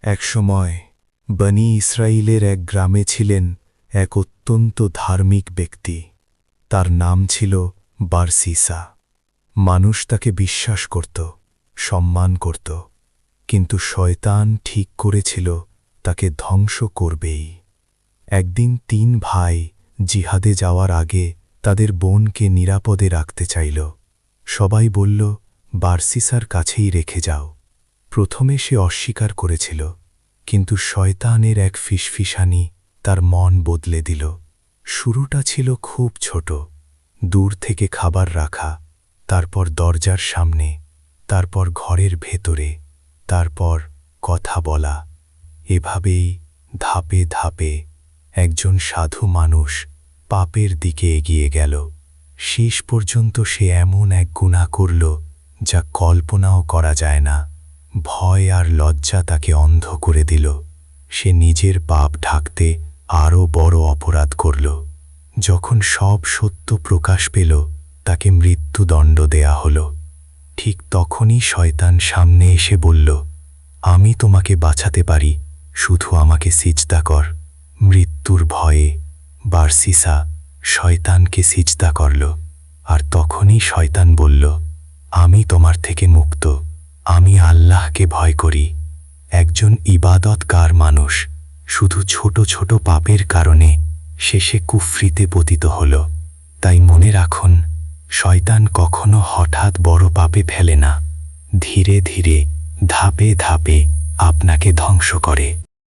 একসময় বনি ইসরাইলের এক গ্রামে ছিলেন এক অত্যন্ত ধার্মিক ব্যক্তি। তার নাম ছিল বারসিসা। মানুষ তাকে বিশ্বাস করত, সম্মান করত, কিন্তু শয়তান ঠিক করেছিল তাকে ধ্বংস করবেই। একদিন ৩ ভাই জিহাদে যাওয়ার আগে তাদের বোনকে নিরাপদে রাখতে চাইল। সবাই বলল, বারসিসার কাছেই রেখে যাও। প্রথমে সে অস্বীকার করেছিল, কিন্তু শয়তানের এক ফিসফিসানি তার মন বদলে দিল। শুরুটা ছিল খুব ছোট, দূর থেকে খাবার রাখা, তারপর দরজার সামনে, তারপর ঘরের ভেতরে, তারপর কথা বলা। এভাবেই ধাপে ধাপে একজন সাধু মানুষ পাপের দিকে এগিয়ে গেল। শেষ পর্যন্ত সে এমন এক গুনাহ করল যা কল্পনাও করা যায় না। ভয় আর লজ্জা তাকে অন্ধ করে দিল। সে নিজের পাপ ঢাকতে আরও বড় অপরাধ করল। যখন সব সত্য প্রকাশ পেল, তাকে মৃত্যুদণ্ড দেয়া হল। ঠিক তখনই শয়তান সামনে এসে বলল, আমি তোমাকে বাঁচাতে পারি, শুধু আমাকে সিজদা কর। মৃত্যুর ভয়ে বারসিসা শয়তানকে সিজদা করল। আর তখনই শয়তান বলল, আমি তোমার থেকে মুক্ত, আমি আল্লাহকে ভয় করি। একজন ইবাদতকার মানুষ শুধু ছোট ছোট পাপের কারণে শেষে কুফরিতে পতিত হল। তাই মনে রাখুন, শয়তান কখনো হঠাৎ বড় পাপে ফেলে না, ধীরে ধীরে ধাপে ধাপে আপনাকে ধ্বংস করে।